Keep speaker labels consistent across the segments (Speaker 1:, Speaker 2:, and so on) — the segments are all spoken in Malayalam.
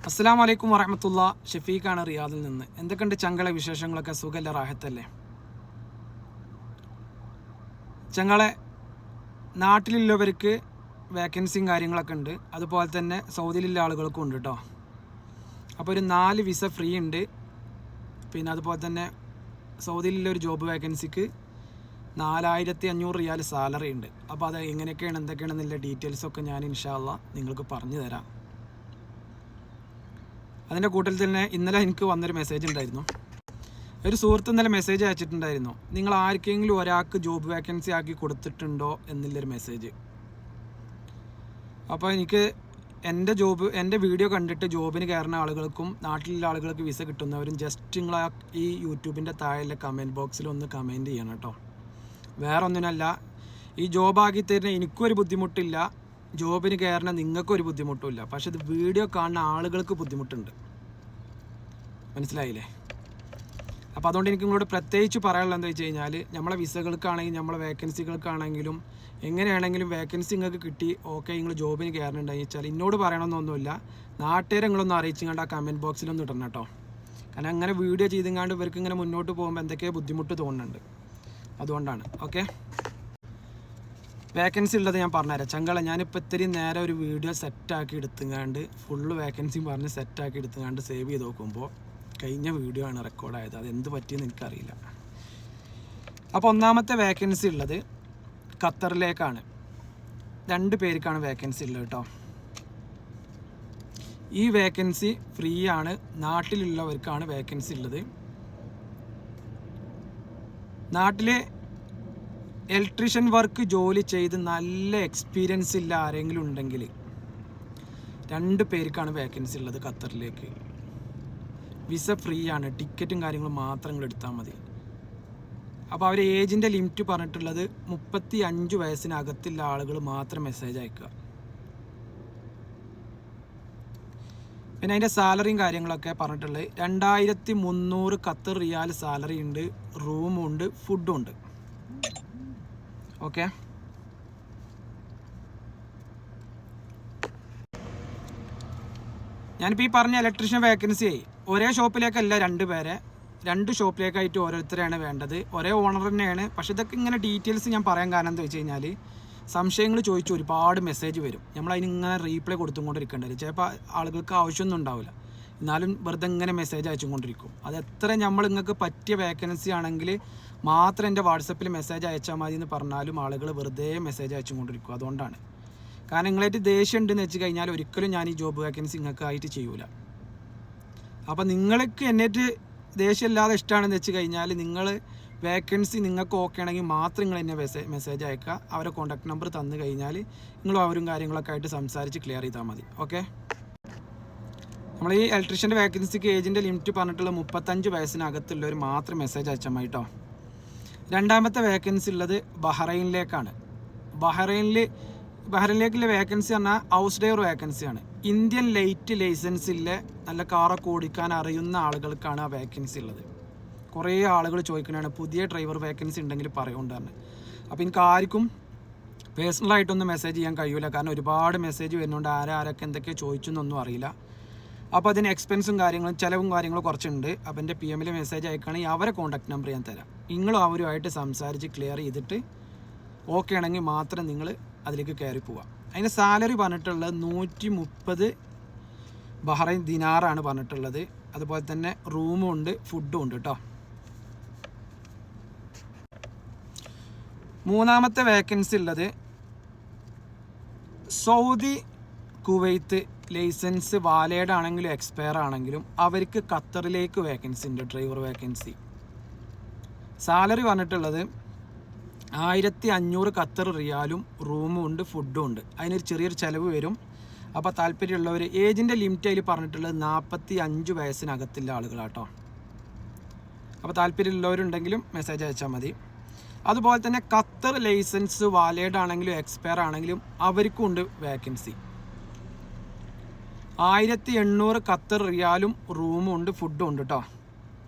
Speaker 1: അസ്സലാമു അലൈക്കും വറഹ്മത്തുള്ള. ഷഫീഖാണ് റിയാദിൽ നിന്ന്. എന്തൊക്കെയുണ്ട് ചങ്ങളെ വിശേഷങ്ങളൊക്കെ? സുഖല്ല, റാഹത്തല്ലേ? ചങ്ങളെ നാട്ടിലുള്ളവർക്ക് വേക്കൻസിയും കാര്യങ്ങളൊക്കെ ഉണ്ട്, അതുപോലെ തന്നെ സൗദിയിലുള്ള ആളുകൾക്കും ഉണ്ട് കേട്ടോ. അപ്പോൾ ഒരു 4 വിസ ഫ്രീ ഉണ്ട്. പിന്നെ അതുപോലെ തന്നെ സൗദിയിലുള്ള ഒരു ജോബ് വേക്കൻസിക്ക് 4500 റിയാൽ സാലറി ഉണ്ട്. അപ്പോൾ അത് എങ്ങനെയൊക്കെയാണ് എന്തൊക്കെയാണെന്നുള്ള ഡീറ്റെയിൽസൊക്കെ ഞാൻ ഇൻഷാ അല്ലാഹ് നിങ്ങൾക്ക് പറഞ്ഞു തരാം. അതിൻ്റെ കൂട്ടത്തിൽ തന്നെ ഇന്നലെ എനിക്ക് വന്നൊരു മെസ്സേജ് ഉണ്ടായിരുന്നു. ഒരു സുഹൃത്ത് ഇന്നലെ മെസ്സേജ് അയച്ചിട്ടുണ്ടായിരുന്നു, നിങ്ങൾ ആർക്കെങ്കിലും ഒരാൾക്ക് ജോബ് വേക്കൻസി ആക്കി കൊടുത്തിട്ടുണ്ടോ എന്നുള്ളൊരു മെസ്സേജ്. അപ്പോൾ എനിക്ക് എൻ്റെ വീഡിയോ കണ്ടിട്ട് ജോബിന് കയറുന്ന ആളുകൾക്കും നാട്ടിലുള്ള ആളുകൾക്ക് വിസ കിട്ടുന്നവരും ജസ്റ്റ് നിങ്ങൾ ഈ യൂട്യൂബിൻ്റെ താഴെ കമൻറ്റ് ബോക്സിൽ ഒന്ന് കമൻറ്റ് ചെയ്യണം കേട്ടോ. വേറെ ഒന്നിനല്ല, ഈ ജോബാക്കി തരുന്ന എനിക്കൊരു ബുദ്ധിമുട്ടില്ല, ജോബിന് കയറുന്ന നിങ്ങൾക്കൊരു ബുദ്ധിമുട്ടുമില്ല. പക്ഷെ ഇത് വീഡിയോ കാണുന്ന ആളുകൾക്ക് ബുദ്ധിമുട്ടുണ്ട്, മനസ്സിലായില്ലേ? അപ്പോൾ അതുകൊണ്ട് എനിക്ക് നിങ്ങളോട് പ്രത്യേകിച്ച് പറയാനുള്ളത് എന്താ വെച്ച് കഴിഞ്ഞാൽ, നമ്മളെ വിസകൾക്കാണെങ്കിലും നമ്മളെ വേക്കൻസികൾക്കാണെങ്കിലും എങ്ങനെയാണെങ്കിലും വേക്കൻസി നിങ്ങൾക്ക് കിട്ടി, ഓക്കെ നിങ്ങൾ ജോബിന് കയറുന്നുണ്ടെന്ന് വെച്ചാൽ എന്നോട് പറയണമെന്നൊന്നുമില്ല, നാട്ടുകാരെ നിങ്ങളൊന്ന് അറിയിച്ചുകൊണ്ട് ആ കമൻറ്റ് ബോക്സിലൊന്നും ഇടണം കേട്ടോ. കാരണം അങ്ങനെ വീഡിയോ ചെയ്തെങ്ങാണ്ട് ഇവർക്ക് ഇങ്ങനെ മുന്നോട്ട് പോകുമ്പോൾ എന്തൊക്കെയോ ബുദ്ധിമുട്ട് തോന്നുന്നുണ്ട്, അതുകൊണ്ടാണ്. ഓക്കെ, വേക്കൻസി ഉള്ളത് ഞാൻ പറഞ്ഞുതരാം ചങ്കള. ഞാനിപ്പോൾ ഇത്രയും നേരം ഒരു വീഡിയോ സെറ്റാക്കി എടുത്തുങ്ങാണ്ട് ഫുള്ള് വേക്കൻസി പറഞ്ഞ് സെറ്റാക്കി എടുത്തുങ്ങാണ്ട് സേവ് ചെയ്ത് നോക്കുമ്പോൾ കഴിഞ്ഞ വീഡിയോ ആണ് റെക്കോർഡായത്. അത് എന്ത് പറ്റിയെന്ന് എനിക്കറിയില്ല. അപ്പോൾ ഒന്നാമത്തെ വേക്കൻസി ഉള്ളത് ഖത്തറിലേക്കാണ്. 2 പേർക്കാണ് വേക്കൻസി ഉള്ളത് കേട്ടോ. ഈ വേക്കൻസി ഫ്രീ ആണ്, നാട്ടിലുള്ളവർക്കാണ് വേക്കൻസി ഉള്ളത്. നാട്ടിലെ ഇലക്ട്രീഷ്യൻ വർക്ക് ജോലി ചെയ്ത് നല്ല എക്സ്പീരിയൻസ് ഇല്ല ആരെങ്കിലും ഉണ്ടെങ്കിൽ 2 പേർക്കാണ് വേക്കൻസി ഉള്ളത് ഖത്തറിലേക്ക്. വിസ ഫ്രീ ആണ്, ടിക്കറ്റും കാര്യങ്ങളും മാത്രം നിങ്ങൾ എടുത്താൽ മതി. അപ്പോൾ അവർ ഏജിൻ്റെ ലിമിറ്റ് പറഞ്ഞിട്ടുള്ളത് 35 വയസ്സിനകത്തുള്ള ആളുകൾ മാത്രം മെസ്സേജ് അയക്കുക. പിന്നെ അതിൻ്റെ സാലറിയും കാര്യങ്ങളൊക്കെ പറഞ്ഞിട്ടുള്ളത് 2300 ഖത്തർ റിയാൽ സാലറി ഉണ്ട്, റൂമുണ്ട്, ഫുഡും ഉണ്ട്. ഓക്കെ, ഞാനിപ്പോൾ ഈ പറഞ്ഞ ഇലക്ട്രീഷ്യൻ വേക്കൻസി ഒരേ ഷോപ്പിലേക്കല്ല, 2 പേരെ 2 ഷോപ്പിലേക്കായിട്ട് ഓരോരുത്തരെയാണ് വേണ്ടത്. ഒരേ ഓണർ തന്നെയാണ്. പക്ഷെ ഇതൊക്കെ ഇങ്ങനെ ഡീറ്റെയിൽസ് ഞാൻ പറയാൻ കാരണം എന്താ വെച്ച് കഴിഞ്ഞാൽ, സംശയങ്ങൾ ചോദിച്ച് ഒരുപാട് മെസ്സേജ് വരും, നമ്മളതിനിങ്ങനെ റീപ്ലൈ കൊടുത്തുകൊണ്ടിരിക്കേണ്ടി വരും. ചിലപ്പോൾ ആളുകൾക്ക് ആവശ്യമൊന്നും ഉണ്ടാവില്ല, എന്നാലും വെറുതെ ഇങ്ങനെ മെസ്സേജ് അയച്ചുകൊണ്ടിരിക്കും. അത് എത്ര നമ്മൾ നിങ്ങൾക്ക് പറ്റിയ വേക്കൻസി ആണെങ്കിൽ മാത്രം എൻ്റെ വാട്സപ്പിൽ മെസ്സേജ് അയച്ചാൽ മതി എന്ന് പറഞ്ഞാലും ആളുകൾ വെറുതെ മെസ്സേജ് അയച്ചുകൊണ്ടിരിക്കും. അതുകൊണ്ടാണ്. കാരണം നിങ്ങളായിട്ട് ദേഷ്യം ഉണ്ടെന്ന് വെച്ച് കഴിഞ്ഞാൽ ഒരിക്കലും ഞാൻ ഈ ജോബ് വേക്കൻസി നിങ്ങൾക്കായിട്ട് ചെയ്യൂല. അപ്പോൾ നിങ്ങൾക്ക് എന്നിട്ട് ദേഷ്യമില്ലാതെ ഇഷ്ടമാണെന്ന് വെച്ച് കഴിഞ്ഞാൽ നിങ്ങൾ വേക്കൻസി നിങ്ങൾക്ക് ഓക്കെ ആണെങ്കിൽ മാത്രം നിങ്ങൾ എന്നെ മെസ്സേജ് അയക്കുക. അവരെ കോൺടാക്ട് നമ്പർ തന്നു കഴിഞ്ഞാൽ നിങ്ങൾ അവരും കാര്യങ്ങളൊക്കെ ആയിട്ട് സംസാരിച്ച് ക്ലിയർ ചെയ്താൽ മതി. ഓക്കെ, നമ്മൾ ഈ ഇലക്ട്രീഷ്യൻ്റെ വേക്കൻസിക്ക് ഏജിൻ്റെ ലിമിറ്റ് പറഞ്ഞിട്ടുള്ള 35 വയസ്സിനകത്തുള്ളവർ മാത്രം മെസ്സേജ് അയച്ചാൽ മതി കേട്ടോ. രണ്ടാമത്തെ വേക്കൻസി ഉള്ളത് ബഹ്റൈനിലേക്കാണ്. ബഹ്റൈനിലേക്കുള്ള വേക്കൻസി പറഞ്ഞാൽ ഹൗസ് ഡ്രൈവർ വേക്കൻസിയാണ്. ഇന്ത്യൻ ലൈറ്റ് ലൈസൻസിലെ നല്ല കാറൊക്കെ ഓടിക്കാൻ അറിയുന്ന ആളുകൾക്കാണ് ആ വേക്കൻസി ഉള്ളത്. കുറേ ആളുകൾ ചോദിക്കുന്നതാണ് പുതിയ ഡ്രൈവർ വേക്കൻസി ഉണ്ടെങ്കിൽ പറയുകൊണ്ടാണ്. അപ്പോൾ എനിക്ക് ആർക്കും പേഴ്സണലായിട്ടൊന്നും മെസ്സേജ് ചെയ്യാൻ കഴിയില്ല, കാരണം ഒരുപാട് മെസ്സേജ് വരുന്നുണ്ട്, ആരൊക്കെ എന്തൊക്കെയോ ചോദിച്ചെന്നൊന്നും അറിയില്ല. അപ്പോൾ അതിന് എക്സ്പെൻസും കാര്യങ്ങളും ചിലവും കാര്യങ്ങളും കുറച്ചുണ്ട്. അപ്പോൾ എൻ്റെ PM മെസ്സേജ് അയക്കുകയാണെങ്കിൽ അവരെ കോൺടാക്ട് നമ്പർ ഞാൻ തരാം. നിങ്ങളും അവരുമായിട്ട് സംസാരിച്ച് ക്ലിയർ ചെയ്തിട്ട് ഓക്കെ ആണെങ്കിൽ മാത്രം നിങ്ങൾ അതിലേക്ക് കയറി പോവാം. അതിന് സാലറി പറഞ്ഞിട്ടുള്ളത് 130 ബഹ്റൈൻ ദിനാറാണ് പറഞ്ഞിട്ടുള്ളത്. അതുപോലെ തന്നെ റൂമും ഉണ്ട്, ഫുഡും ഉണ്ട് കേട്ടോ. മൂന്നാമത്തെ വേക്കൻസി ഉള്ളത് സൗദി കുവൈത്ത് ലൈസൻസ് വാലിഡ് ആണെങ്കിലും എക്സ്പയർ ആണെങ്കിലും അവർക്ക് ഖത്തറിലേക്ക് വേക്കൻസി ഉണ്ട്, ഡ്രൈവർ വേക്കൻസി. സാലറി പറഞ്ഞിട്ടുള്ളത് 1500 ഖത്തർ റിയാലും റൂമും ഉണ്ട്, ഫുഡും ഉണ്ട്. അതിനൊരു ചെറിയൊരു ചിലവ് വരും. അപ്പോൾ താല്പര്യമുള്ളവർ, ഏജിൻ്റെ ലിമിറ്റ് അതിൽ പറഞ്ഞിട്ടുള്ളത് 45 വയസ്സിനകത്തുള്ള ആളുകളാട്ടോ. അപ്പോൾ താല്പര്യമുള്ളവരുണ്ടെങ്കിലും മെസ്സേജ് അയച്ചാൽ മതി. അതുപോലെ തന്നെ ഖത്തർ ലൈസൻസ് വാലിഡ് ആണെങ്കിലും എക്സ്പയർ ആണെങ്കിലും അവർക്കും ഉണ്ട് വേക്കൻസി. 1800 ഖത്തർ റിയാലും റൂമും ഉണ്ട്, ഫുഡും ഉണ്ട് കേട്ടോ.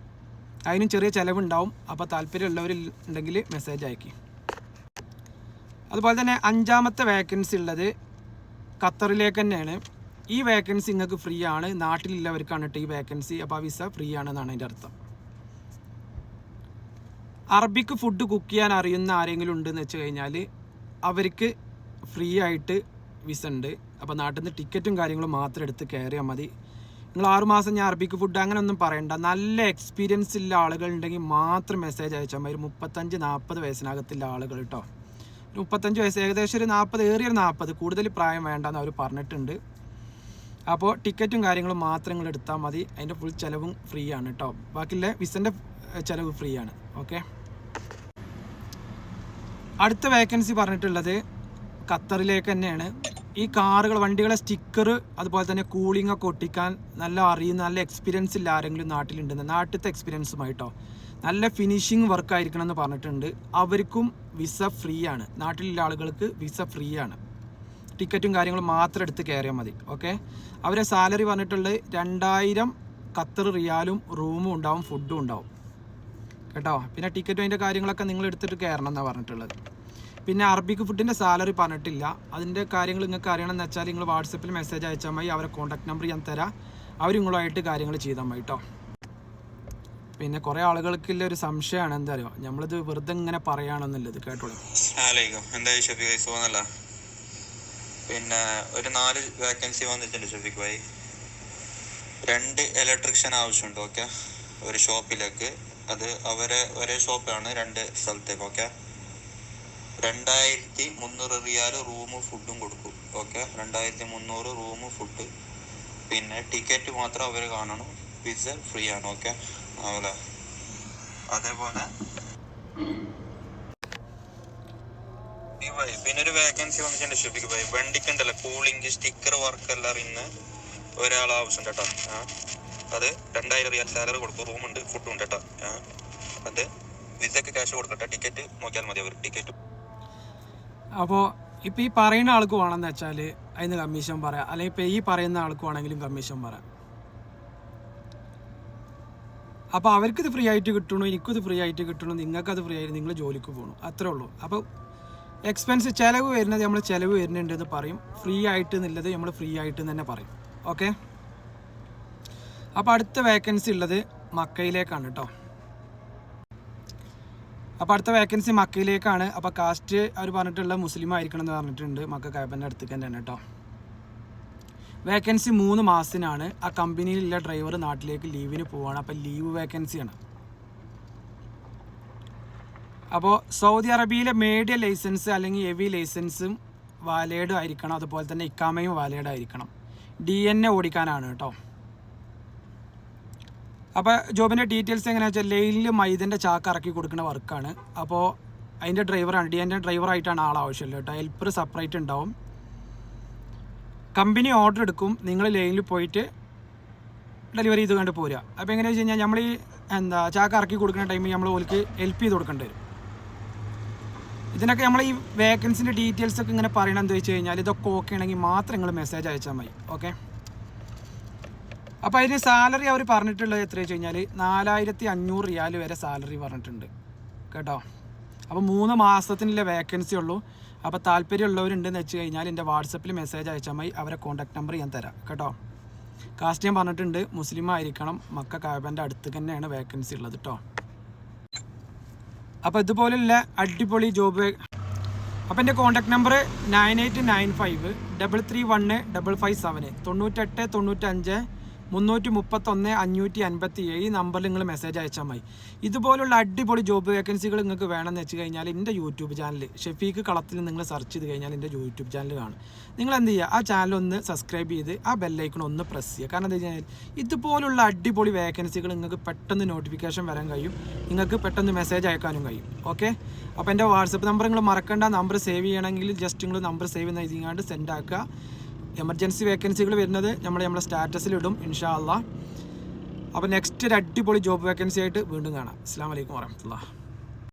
Speaker 1: അതിനും ചെറിയ ചിലവുണ്ടാവും. അപ്പോൾ താല്പര്യമുള്ളവരുണ്ടെങ്കിൽ മെസ്സേജ് അയക്കി. അതുപോലെ തന്നെ 5ാമത്തെ വേക്കൻസി ഉള്ളത് ഖത്തറിലേക്ക് തന്നെയാണ്. ഈ വേക്കൻസി നിങ്ങൾക്ക് ഫ്രീ ആണ്, നാട്ടിലുള്ളവർക്കാണ് കേട്ടോ ഈ വേക്കൻസി. അപ്പോൾ ആ വിസ ഫ്രീ ആണെന്നാണ് അതിൻ്റെ അർത്ഥം. അറബിക്ക് ഫുഡ് കുക്ക് ചെയ്യാൻ അറിയുന്ന ആരെങ്കിലും ഉണ്ടെന്ന് വെച്ച് കഴിഞ്ഞാൽ അവർക്ക് ഫ്രീ ആയിട്ട് വിസ ഉണ്ട്. അപ്പോൾ നാട്ടിൽ നിന്ന് ടിക്കറ്റും കാര്യങ്ങളും മാത്രം എടുത്ത് കയറിയാൽ മതി. നിങ്ങൾ 6 മാസം ഞാൻ അറബിക്ക് ഫുഡ് അങ്ങനെ ഒന്നും പറയണ്ട. നല്ല എക്സ്പീരിയൻസ് ഉള്ള ആളുകൾ ഉണ്ടെങ്കിൽ മാത്രം മെസ്സേജ് അയച്ചാൽ മതി. 35-40 വയസ്സിനകത്തുള്ള ആളുകൾ കേട്ടോ. 35 വയസ്സ്, ഏകദേശം ഒരു 40, ഏറിയൊരു 40, കൂടുതൽ പ്രായം വേണ്ടെന്ന് അവർ പറഞ്ഞിട്ടുണ്ട്. അപ്പോൾ ടിക്കറ്റും കാര്യങ്ങളും മാത്രം നിങ്ങൾ എടുത്താൽ മതി. അതിൻ്റെ ഫുൾ ചിലവും ഫ്രീ ആണ് കേട്ടോ. ബാക്കിയുള്ള വിസൻ്റെ ചിലവ് ഫ്രീ ആണ്. ഓക്കെ, അടുത്ത വേക്കൻസി പറഞ്ഞിട്ടുള്ളത് ഖത്തറിലേക്ക് തന്നെയാണ്. ഈ കാറുകൾ, വണ്ടികളെ സ്റ്റിക്കർ, അതുപോലെ തന്നെ കൂളിംഗ് ഒക്കെ ഒട്ടിക്കാൻ നല്ല അറിയുന്ന, നല്ല എക്സ്പീരിയൻസ് ഇല്ല ആരെങ്കിലും നാട്ടിലുണ്ടെന്ന്, നാട്ടിലത്തെ എക്സ്പീരിയൻസുമായിട്ടോ, നല്ല ഫിനിഷിങ് വർക്ക് ആയിരിക്കണം എന്ന് പറഞ്ഞിട്ടുണ്ട്. അവർക്കും വിസ ഫ്രീ ആണ്. നാട്ടിലുള്ള ആളുകൾക്ക് വിസ ഫ്രീ ആണ്. ടിക്കറ്റും കാര്യങ്ങളും മാത്രം എടുത്ത് കയറിയാൽ മതി. ഓക്കെ, അവരെ സാലറി പറഞ്ഞിട്ടുള്ളത് 2000 ഖത്തർ റിയാലും, റൂമും ഉണ്ടാവും, ഫുഡും ഉണ്ടാവും കേട്ടോ. പിന്നെ ടിക്കറ്റും അതിൻ്റെ കാര്യങ്ങളൊക്കെ നിങ്ങൾ എടുത്തിട്ട് കയറണം എന്നാണ് പറഞ്ഞിട്ടുള്ളത്. പിന്നെ അറബിക്ക് ഫുഡിൻ്റെ സാലറി പറഞ്ഞിട്ടില്ല. അതിൻ്റെ കാര്യങ്ങൾ നിങ്ങൾക്ക് അറിയണമെന്ന് വെച്ചാൽ നിങ്ങൾ വാട്സപ്പിൽ മെസ്സേജ് അയച്ചാൽ മതി. അവരെ കോൺടാക്ട് നമ്പർ ഞാൻ തരാം. അവർ നിങ്ങളുമായിട്ട് കാര്യങ്ങൾ ചെയ്താൽ മതി കേട്ടോ. പിന്നെ കുറേ ആളുകൾക്കുള്ള ഒരു സംശയമാണ്, എന്താ അറിയോ, നമ്മളിത് വെറുതെ ഇങ്ങനെ പറയുകയാണെന്നുള്ളത് കേട്ടോളൂ.
Speaker 2: എന്തായി ഷഫീഖ് ഭായി, സുഖമല്ല? പിന്നെ ഒരു 4 വേക്കൻസി വന്നിട്ടുണ്ട് ഷഫീഖ് ഭായി. 2 ഇലക്ട്രീഷ്യൻ ആവശ്യമുണ്ട്. ഓക്കെ, ഒരു ഷോപ്പിലേക്ക്. അത് അവരെ ഒരേ ഷോപ്പാണ് 2 സ്ഥലത്തേക്ക്. ഓക്കെ, 2300 റിയാൽ റൂമും ഫുഡും കൊടുക്കും. ഓക്കെ, 2300 റൂമും ഫുഡ്. പിന്നെ ടിക്കറ്റ് മാത്രം അവർ കാണണം, വിസ ഫ്രീ ആണ്. ഓക്കെ, ആവല്ലേ? അതേപോലെ പിന്നെ ഒരു വേക്കൻസി വന്നിട്ടുണ്ട് ഷഫീഖ് ഭായി. വണ്ടിക്ക് ഉണ്ടല്ലോ കൂളിംഗ് സ്റ്റിക്കർ വർക്ക് എല്ലാം അറിയുന്ന ഒരാൾ ആവശ്യമുണ്ട് കേട്ടോ. അത് 2000 റിയാൽ സാലറി കൊടുക്കും, റൂമുണ്ട്, ഫുഡും ഉണ്ട് കേട്ടോ. അത് വിസക്ക് ക്യാഷ് കൊടുക്കട്ടെ, ടിക്കറ്റ് നോക്കിയാൽ മതി അവർ. ടിക്കറ്റ്
Speaker 1: അപ്പോൾ ഇപ്പോൾ ഈ പറയുന്ന ആൾക്ക് വേണമെന്ന് വെച്ചാൽ അതിന് കമ്മീഷൻ പറയാം, അല്ലെങ്കിൽ ഇപ്പോൾ ഈ പറയുന്ന ആൾക്ക് വേണമെങ്കിലും കമ്മീഷൻ പറയാം. അപ്പോൾ അവർക്കിത് ഫ്രീ ആയിട്ട് കിട്ടണോ, എനിക്കിത് ഫ്രീ ആയിട്ട് കിട്ടണോ, നിങ്ങൾക്കത് ഫ്രീ ആയിട്ട് നിങ്ങൾ ജോലിക്ക് പോകണം, അത്രേ ഉള്ളൂ. അപ്പോൾ എക്സ്പെൻസ് ചിലവ് വരുന്നത് നമ്മൾ ചിലവ് വരുന്നുണ്ടെന്ന് പറയും, ഫ്രീ ആയിട്ട് എന്നുള്ളത് നമ്മൾ ഫ്രീ ആയിട്ട് തന്നെ പറയും. ഓക്കെ, അപ്പോൾ അടുത്ത വേക്കൻസി ഉള്ളത് മക്കയിലേക്കാണ് കേട്ടോ. അപ്പോൾ അടുത്ത വേക്കൻസി മക്കയിലേക്കാണ്. അപ്പോൾ കാസ്റ്റ് അവർ പറഞ്ഞിട്ടുള്ള മുസ്ലിം ആയിരിക്കണം എന്ന് പറഞ്ഞിട്ടുണ്ട്. മക്ക കയപ്പൻ്റെ അടുത്തേക്ക് തന്നെയാണ് കേട്ടോ. വേക്കൻസി 3 മാസത്തിനാണ്. ആ കമ്പനിയിലുള്ള ഡ്രൈവർ നാട്ടിലേക്ക് ലീവിന് പോവാണ്. അപ്പോൾ ലീവ് വേക്കൻസിയാണ്. അപ്പോൾ സൗദി അറേബ്യയിലെ മീഡിയ ലൈസൻസ് അല്ലെങ്കിൽ ഹെവി ലൈസൻസും വാലിഡ് ആയിരിക്കണം. അതുപോലെ തന്നെ ഇക്കാമയും വാലിഡ് ആയിരിക്കണം. DNA ഓടിക്കാനാണ് കേട്ടോ. അപ്പോൾ ജോബിൻ്റെ ഡീറ്റെയിൽസ് എങ്ങനെയാണെന്ന് വെച്ചാൽ ലെയിലിൽ മൈദൻ്റെ ചാക്ക് ഇറക്കി കൊടുക്കുന്ന വർക്കാണ്. അപ്പോൾ അതിൻ്റെ ഡ്രൈവറാണ്, DNA ഡ്രൈവറായിട്ടാണ് ആൾ ആവശ്യമില്ല കേട്ടോ. ഹെൽപ്പർ സെപ്പറേറ്റ് ഉണ്ടാവും. കമ്പനി ഓർഡർ എടുക്കും, നിങ്ങൾ ലൈനിൽ പോയിട്ട് ഡെലിവറി ചെയ്ത് കണ്ട് പോരുക. അപ്പോൾ എങ്ങനെയാണെന്ന് വെച്ച് കഴിഞ്ഞാൽ നമ്മൾ ഈ ചാക്ക് ഇറക്കി കൊടുക്കുന്ന ടൈമിൽ നമ്മൾ ഓൾക്ക് ഹെൽപ്പ് ചെയ്ത് കൊടുക്കേണ്ടി വരും. ഇതിനൊക്കെ നമ്മൾ ഈ വേക്കൻസിൻ്റെ ഡീറ്റെയിൽസൊക്കെ ഇങ്ങനെ പറയണം എന്താ വെച്ച് കഴിഞ്ഞാൽ ഇതൊക്കെ ഓക്കെ ആണെങ്കിൽ മാത്രം നിങ്ങൾ മെസ്സേജ് അയച്ചാൽ മതി. ഓക്കെ, അപ്പോൾ അതിന് സാലറി അവർ പറഞ്ഞിട്ടുള്ളത് എത്ര വെച്ച് കഴിഞ്ഞാൽ 4500 റിയാൽ വരെ സാലറി പറഞ്ഞിട്ടുണ്ട് കേട്ടോ. അപ്പോൾ 3 മാസത്തിനുള്ള വേക്കൻസി ഉള്ളൂ. അപ്പോൾ താല്പര്യമുള്ളവരുണ്ടെന്ന് വെച്ച് കഴിഞ്ഞാൽ എൻ്റെ വാട്സപ്പിൽ മെസ്സേജ് അയച്ചാൽ മതി. അവരെ കോൺടാക്ട് നമ്പർ ഞാൻ തരാം കേട്ടോ. കാസ്റ്റ് ഞാൻ പറഞ്ഞിട്ടുണ്ട്, മുസ്ലിം ആയിരിക്കണം. മക്ക കാബൻ്റെ അടുത്ത് തന്നെയാണ് വേക്കൻസി ഉള്ളത് കേട്ടോ. അപ്പോൾ ഇതുപോലുള്ള അടിപൊളി ജോബ്. അപ്പോൾ എൻ്റെ കോൺടാക്ട് നമ്പർ 9895 331 557 98 95 331 557. ഈ നമ്പറിൽ നിങ്ങൾ മെസ്സേജ് അയച്ചാൽ മതി. ഇതുപോലുള്ള അടിപൊളി ജോബ് വേക്കൻസികൾ നിങ്ങൾക്ക് വേണമെന്ന് വെച്ച് കഴിഞ്ഞാൽ എൻ്റെ യൂട്യൂബ് ചാനൽ ഷഫീഖ് കളത്തിൽ നിങ്ങൾ സെർച്ച് ചെയ്ത് കഴിഞ്ഞാൽ എൻ്റെ യൂട്യൂബ് ചാനൽ കാണും. നിങ്ങൾ എന്ത് ചെയ്യുക, ആ ചാനൽ ഒന്ന് സബ്സ്ക്രൈബ് ചെയ്ത് ആ ബെല്ലൈക്കൺ ഒന്ന് പ്രസ് ചെയ്യുക. കാരണം എന്താ വെച്ച് കഴിഞ്ഞാൽ ഇതുപോലുള്ള അടിപൊളി വേക്കൻസികൾ നിങ്ങൾക്ക് പെട്ടെന്ന് നോട്ടിഫിക്കേഷൻ വരാൻ കഴിയും, നിങ്ങൾക്ക് പെട്ടെന്ന് മെസ്സേജ് അയക്കാനും കഴിയും. ഓക്കെ, അപ്പോൾ എൻ്റെ വാട്സപ്പ് നമ്പർ നിങ്ങൾ മറക്കേണ്ട. നമ്പർ സേവ് ചെയ്യണമെങ്കിൽ ജസ്റ്റ് നിങ്ങൾ നമ്പർ സേവ് ചെയ്യുന്ന ഇതിങ്ങാണ്ട് സെൻഡ് ആക്കുക. എമർജൻസി വേക്കൻസികൾ വരുന്നത് നമ്മളെ സ്റ്റാറ്റസിലിടും ഇൻഷാ അള്ളാഹ്. അപ്പോൾ നെക്സ്റ്റ് ഒരു അടിപൊളി ജോബ് വേക്കൻസി ആയിട്ട് വീണ്ടും കാണാം. അസ്സലാമു അലൈക്കും വറഹ്മത്തുള്ളാഹി.